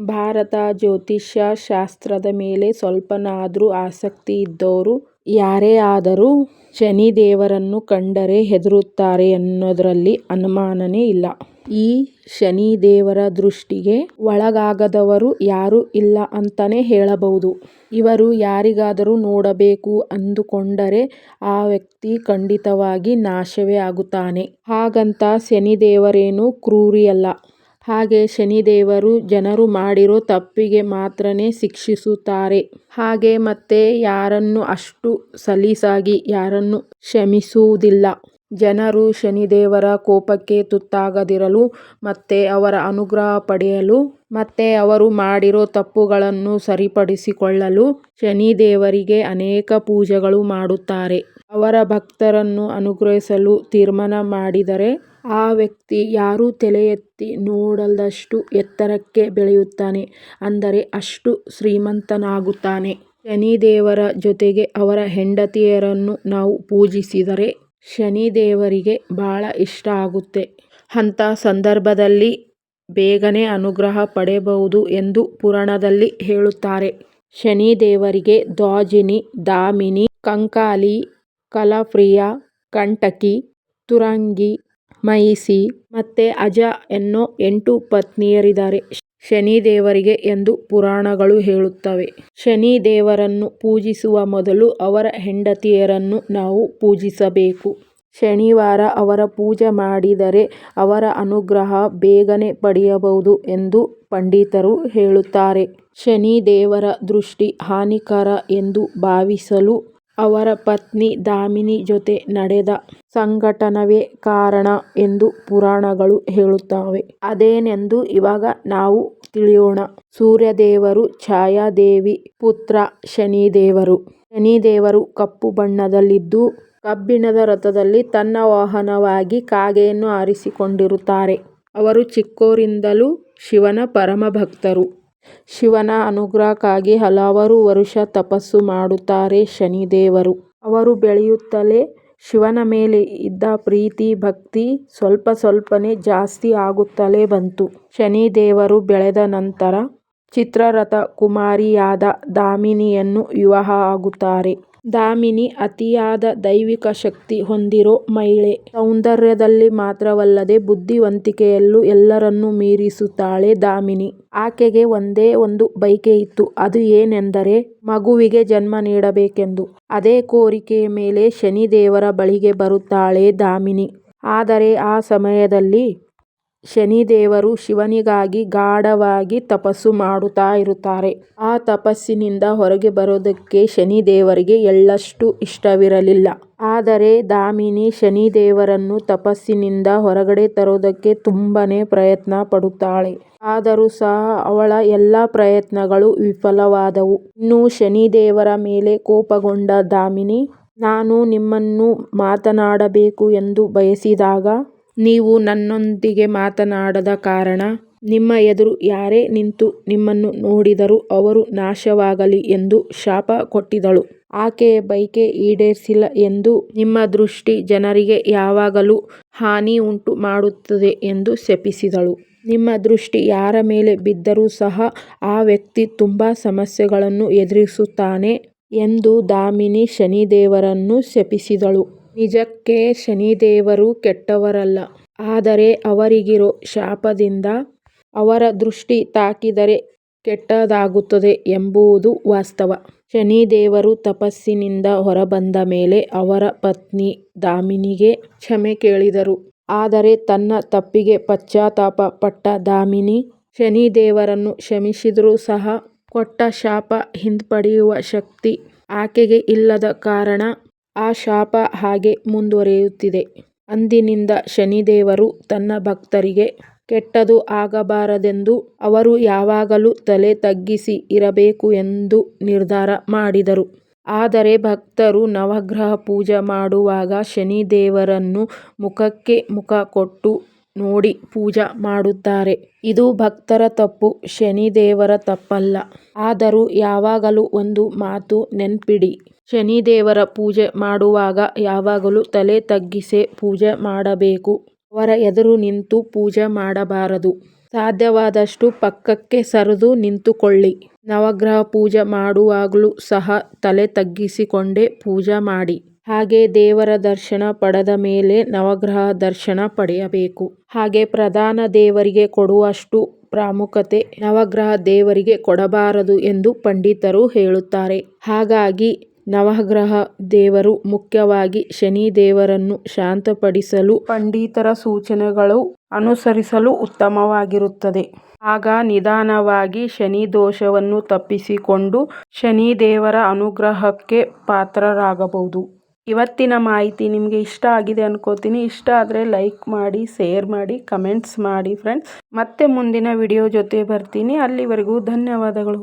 ಭಾರತ ಜ್ಯೋತಿಷ್ಯ ಶಾಸ್ತ್ರದ ಮೇಲೆ ಸ್ವಲ್ಪನಾದ್ರೂ ಆಸಕ್ತಿ ಇದ್ದೋರು ಯಾರೇ ಆದರೂ ಶನಿದೇವರನ್ನು ಕಂಡರೆ ಹೆದರುತ್ತಾರೆ ಅನ್ನೋದ್ರಲ್ಲಿ ಅನುಮಾನನೇ ಇಲ್ಲ. ಈ ಶನಿದೇವರ ದೃಷ್ಟಿಗೆ ಒಳಗಾಗದವರು ಯಾರೂ ಇಲ್ಲ ಅಂತಾನೆ ಹೇಳಬಹುದು. ಇವರು ಯಾರಿಗಾದರೂ ನೋಡಬೇಕು ಅಂದುಕೊಂಡರೆ ಆ ವ್ಯಕ್ತಿ ಖಂಡಿತವಾಗಿ ನಾಶವೇ ಆಗುತ್ತಾನೆ. ಹಾಗಂತ ಶನಿದೇವರೇನು ಕ್ರೂರಿಯಲ್ಲ. ಹಾಗೆ ಶನಿದೇವರು ಜನರು ಮಾಡಿರೋ ತಪ್ಪಿಗೆ ಮಾತ್ರನೇ ಶಿಕ್ಷಿಸುತ್ತಾರೆ. ಹಾಗೆ ಮತ್ತೆ ಯಾರನ್ನು ಅಷ್ಟು ಸಲೀಸಾಗಿ ಯಾರನ್ನು ಕ್ಷಮಿಸುವುದಿಲ್ಲ. ಜನರು ಶನಿದೇವರ ಕೋಪಕ್ಕೆ ತುತ್ತಾಗದಿರಲು ಮತ್ತೆ ಅವರ ಅನುಗ್ರಹ ಪಡೆಯಲು ಮತ್ತೆ ಅವರು ಮಾಡಿರೋ ತಪ್ಪುಗಳನ್ನು ಸರಿಪಡಿಸಿಕೊಳ್ಳಲು ಶನಿದೇವರಿಗೆ ಅನೇಕ ಪೂಜೆಗಳು ಮಾಡುತ್ತಾರೆ. ಅವರ ಭಕ್ತರನ್ನು ಅನುಗ್ರಹಿಸಲು ತೀರ್ಮಾನ ಮಾಡಿದರೆ ಆ ವ್ಯಕ್ತಿ ಯಾರೂ ತಲೆ ಎತ್ತಿ ನೋಡದಷ್ಟು ಎತ್ತರಕ್ಕೆ ಬೆಳೆಯುತ್ತಾನೆ. ಅಂದರೆ ಅಷ್ಟು ಶ್ರೀಮಂತನಾಗುತ್ತಾನೆ. ಶನಿದೇವರ ಜೊತೆಗೆ ಅವರ ಹೆಂಡತಿಯರನ್ನು ನಾವು ಪೂಜಿಸಿದರೆ ಶನಿದೇವರಿಗೆ ಬಹಳ ಇಷ್ಟ ಆಗುತ್ತೆ. ಅಂಥ ಸಂದರ್ಭದಲ್ಲಿ ಬೇಗನೆ ಅನುಗ್ರಹ ಪಡೆಯಬಹುದು ಎಂದು ಪುರಾಣದಲ್ಲಿ ಹೇಳುತ್ತಾರೆ. ಶನಿದೇವರಿಗೆ ದ್ವಾಜಿನಿ, ದಾಮಿನಿ, ಕಂಕಾಲಿ, ಕಲಪ್ರಿಯ, ಕಂಟಕಿ, ತುರಂಗಿ, ಮಹಿಷಿ ಮತ್ತೆ ಅಜ ಎನ್ನೋ 8 ಪತ್ನಿಯರಿದ್ದಾರೆ ಶನಿದೇವರಿಗೆ ಎಂದು ಪುರಾಣಗಳು ಹೇಳುತ್ತವೆ. ಶನಿದೇವರನ್ನು ಪೂಜಿಸುವ ಮೊದಲು ಅವರ ಹೆಂಡತಿಯರನ್ನು ನಾವು ಪೂಜಿಸಬೇಕು. ಶನಿವಾರ ಅವರ ಪೂಜೆ ಮಾಡಿದರೆ ಅವರ ಅನುಗ್ರಹ ಬೇಗನೆ ಪಡೆಯಬಹುದು ಎಂದು ಪಂಡಿತರು ಹೇಳುತ್ತಾರೆ. ಶನಿದೇವರ ದೃಷ್ಟಿ ಹಾನಿಕರ ಎಂದು ಭಾವಿಸಲು ಅವರ ಪತ್ನಿ ದಾಮಿನಿ ಜೊತೆ ನಡೆದ ಸಂಘಟನವೇ ಕಾರಣ ಎಂದು ಪುರಾಣಗಳು ಹೇಳುತ್ತವೆ. ಅದೇನೆಂದು ಇವಾಗ ನಾವು ತಿಳಿಯೋಣ. ಸೂರ್ಯದೇವರು ಛಾಯಾದೇವಿ ಪುತ್ರ ಶನಿದೇವರು. ಶನಿದೇವರು ಕಪ್ಪು ಬಣ್ಣದಲ್ಲಿದ್ದು ಕಬ್ಬಿಣದ ರಥದಲ್ಲಿ ತನ್ನ ವಾಹನವಾಗಿ ಕಾಗೆಯನ್ನು ಆರಿಸಿಕೊಂಡಿರುತ್ತಾರೆ. ಅವರು ಚಿಕ್ಕವರಿಂದಲೂ ಶಿವನ ಪರಮ ಭಕ್ತರು. ಶಿವನ ಅನುಗ್ರಹಕ್ಕಾಗಿ ಹಲವಾರು ವರುಷ ತಪಸ್ಸು ಮಾಡುತ್ತಾರೆ ಶನಿದೇವರು. ಅವರು ಬೆಳೆಯುತ್ತಲೇ ಶಿವನ ಮೇಲೆ ಇದ್ದ ಪ್ರೀತಿ ಭಕ್ತಿ ಸ್ವಲ್ಪ ಸ್ವಲ್ಪನೇ ಜಾಸ್ತಿ ಆಗುತ್ತಲೇ ಬಂತು. ಶನಿದೇವರು ಬೆಳೆದ ನಂತರ ಚಿತ್ರರಥ ಕುಮಾರಿಯಾದ ದಾಮಿನಿಯನ್ನು ವಿವಾಹ ಆಗುತ್ತಾರೆ. ದಾಮಿನಿ ಅತಿಯಾದ ದೈವಿಕ ಶಕ್ತಿ ಹೊಂದಿರೋ ಮಹಿಳೆ. ಸೌಂದರ್ಯದಲ್ಲಿ ಮಾತ್ರವಲ್ಲದೆ ಬುದ್ಧಿವಂತಿಕೆಯಲ್ಲೂ ಎಲ್ಲರನ್ನೂ ಮೀರಿಸುತ್ತಾಳೆ ದಾಮಿನಿ. ಆಕೆಗೆ ಒಂದೇ ಒಂದು ಬಯಕೆ ಇತ್ತು. ಅದು ಏನೆಂದರೆ ಮಗುವಿಗೆ ಜನ್ಮ ನೀಡಬೇಕೆಂದು. ಅದೇ ಕೋರಿಕೆಯ ಮೇಲೆ ಶನಿದೇವರ ಬಳಿಗೆ ಬರುತ್ತಾಳೆ ದಾಮಿನಿ. ಆದರೆ ಆ ಸಮಯದಲ್ಲಿ ಶನಿದೇವರು ಶಿವನಿಗಾಗಿ ಗಾಢವಾಗಿ ತಪಸ್ಸು ಮಾಡುತ್ತಾ ಇರುತ್ತಾರೆ. ಆ ತಪಸ್ಸಿನಿಂದ ಹೊರಗೆ ಬರೋದಕ್ಕೆ ಶನಿದೇವರಿಗೆ ಎಳ್ಳಷ್ಟು ಇಷ್ಟವಿರಲಿಲ್ಲ. ಆದರೆ ದಾಮಿನಿ ಶನಿದೇವರನ್ನು ತಪಸ್ಸಿನಿಂದ ಹೊರಗಡೆ ತರೋದಕ್ಕೆ ತುಂಬಾನೇ ಪ್ರಯತ್ನ ಪಡುತ್ತಾಳೆ. ಆದರೂ ಸಹ ಅವಳ ಎಲ್ಲ ಪ್ರಯತ್ನಗಳು ವಿಫಲವಾದವು. ಇನ್ನು ಶನಿದೇವರ ಮೇಲೆ ಕೋಪಗೊಂಡ ದಾಮಿನಿ, ನಾನು ನಿಮ್ಮನ್ನು ಮಾತನಾಡಬೇಕು ಎಂದು ಬಯಸಿದಾಗ ನೀವು ನನ್ನೊಂದಿಗೆ ಮಾತನಾಡದ ಕಾರಣ ನಿಮ್ಮ ಎದುರು ಯಾರೇ ನಿಂತು ನಿಮ್ಮನ್ನು ನೋಡಿದರೂ ಅವರು ನಾಶವಾಗಲಿ ಎಂದು ಶಾಪ ಕೊಟ್ಟಿದ್ದಳು. ಆಕೆಯ ಬಯಕೆ ಈಡೇರಿಸಿಲ್ಲ ಎಂದು ನಿಮ್ಮ ದೃಷ್ಟಿ ಜನರಿಗೆ ಯಾವಾಗಲೂ ಹಾನಿ ಉಂಟು ಮಾಡುತ್ತದೆ ಎಂದು ಶಪಿಸಿದಳು. ನಿಮ್ಮ ದೃಷ್ಟಿ ಯಾರ ಮೇಲೆ ಬಿದ್ದರೂ ಸಹ ಆ ವ್ಯಕ್ತಿ ತುಂಬಾ ಸಮಸ್ಯೆಗಳನ್ನು ಎದುರಿಸುತ್ತಾನೆ ಎಂದು ದಾಮಿನಿ ಶನಿದೇವರನ್ನು ಶಪಿಸಿದಳು. ನಿಜಕ್ಕೆ ಶನಿದೇವರು ಕೆಟ್ಟವರಲ್ಲ. ಆದರೆ ಅವರಿಗಿರೋ ಶಾಪದಿಂದ ಅವರ ದೃಷ್ಟಿ ತಾಕಿದರೆ ಕೆಟ್ಟದಾಗುತ್ತದೆ ಎಂಬುದು ವಾಸ್ತವ. ಶನಿದೇವರು ತಪಸ್ಸಿನಿಂದ ಹೊರಬಂದ ಮೇಲೆ ಅವರ ಪತ್ನಿ ದಾಮಿನಿಗೆ ಕ್ಷಮೆ ಕೇಳಿದರು. ಆದರೆ ತನ್ನ ತಪ್ಪಿಗೆ ಪಶ್ಚಾತ್ತಾಪ ಪಟ್ಟ ದಾಮಿನಿ ಶನಿದೇವರನ್ನು ಕ್ಷಮಿಸಿದರೂ ಸಹ ಕೊಟ್ಟ ಶಾಪ ಹಿಂಪಡೆಯುವ ಶಕ್ತಿ ಆಕೆಗೆ ಇಲ್ಲದ ಕಾರಣ ಆ ಶಾಪ ಹಾಗೆ ಮುಂದುವರಿಯುತ್ತಿದೆ. ಅಂದಿನಿಂದ ಶನಿದೇವರು ತನ್ನ ಭಕ್ತರಿಗೆ ಕೆಟ್ಟದು ಆಗಬಾರದೆಂದು ಅವರು ಯಾವಾಗಲೂ ತಲೆ ತಗ್ಗಿಸಿ ಇರಬೇಕು ಎಂದು ನಿರ್ಧಾರ ಮಾಡಿದರು. ಆದರೆ ಭಕ್ತರು ನವಗ್ರಹ ಪೂಜೆ ಮಾಡುವಾಗ ಶನಿದೇವರನ್ನು ಮುಖಕ್ಕೆ ಮುಖ ಕೊಟ್ಟು ನೋಡಿ ಪೂಜೆ ಮಾಡುತ್ತಾರೆ. ಇದು ಭಕ್ತರ ತಪ್ಪು, ಶನಿದೇವರ ತಪ್ಪಲ್ಲ. ಆದರೂ ಯಾವಾಗಲೂ ಒಂದು ಮಾತು ನೆನ್ಪಿಡಿ. ಶನಿದೇವರ ಪೂಜೆ ಮಾಡುವಾಗ ಯಾವಾಗಲೂ ತಲೆ ತಗ್ಗಿಸೇ ಪೂಜೆ ಮಾಡಬೇಕು. ಅವರ ಎದುರು ನಿಂತು ಪೂಜೆ ಮಾಡಬಾರದು. ಸಾಧ್ಯವಾದಷ್ಟು ಪಕ್ಕಕ್ಕೆ ಸರಿದು ನಿಂತುಕೊಳ್ಳಿ. ನವಗ್ರಹ ಪೂಜೆ ಮಾಡುವಾಗಲೂ ಸಹ ತಲೆ ತಗ್ಗಿಸಿಕೊಂಡೇ ಪೂಜೆ ಮಾಡಿ. ಹಾಗೆ ದೇವರ ದರ್ಶನ ಪಡೆದ ಮೇಲೆ ನವಗ್ರಹ ದರ್ಶನ ಪಡೆಯಬೇಕು. ಹಾಗೆ ಪ್ರಧಾನ ದೇವರಿಗೆ ಕೊಡುವಷ್ಟು ಪ್ರಾಮುಖ್ಯತೆ ನವಗ್ರಹ ದೇವರಿಗೆ ಕೊಡಬಾರದು ಎಂದು ಪಂಡಿತರು ಹೇಳುತ್ತಾರೆ. ಹಾಗಾಗಿ ನವಗ್ರಹ ದೇವರು ಮುಖ್ಯವಾಗಿ ಶನಿ ದೇವರನ್ನು ಶಾಂತಪಡಿಸಲು ಪಂಡಿತರ ಸೂಚನೆಗಳು ಅನುಸರಿಸಲು ಉತ್ತಮವಾಗಿರುತ್ತದೆ. ಆಗ ನಿಧಾನವಾಗಿ ಶನಿ ದೋಷವನ್ನು ತಪ್ಪಿಸಿಕೊಂಡು ಶನಿ ದೇವರ ಅನುಗ್ರಹಕ್ಕೆ ಪಾತ್ರರಾಗಬಹುದು. ಇವತ್ತಿನ ಮಾಹಿತಿ ನಿಮಗೆ ಇಷ್ಟ ಆಗಿದೆ ಅನ್ಕೋತೀನಿ. ಇಷ್ಟ ಆದರೆ ಲೈಕ್ ಮಾಡಿ, ಶೇರ್ ಮಾಡಿ, ಕಮೆಂಟ್ಸ್ ಮಾಡಿ ಫ್ರೆಂಡ್ಸ್. ಮತ್ತೆ ಮುಂದಿನ ವಿಡಿಯೋ ಜೊತೆ ಬರ್ತೀನಿ. ಅಲ್ಲಿವರೆಗೂ ಧನ್ಯವಾದಗಳು.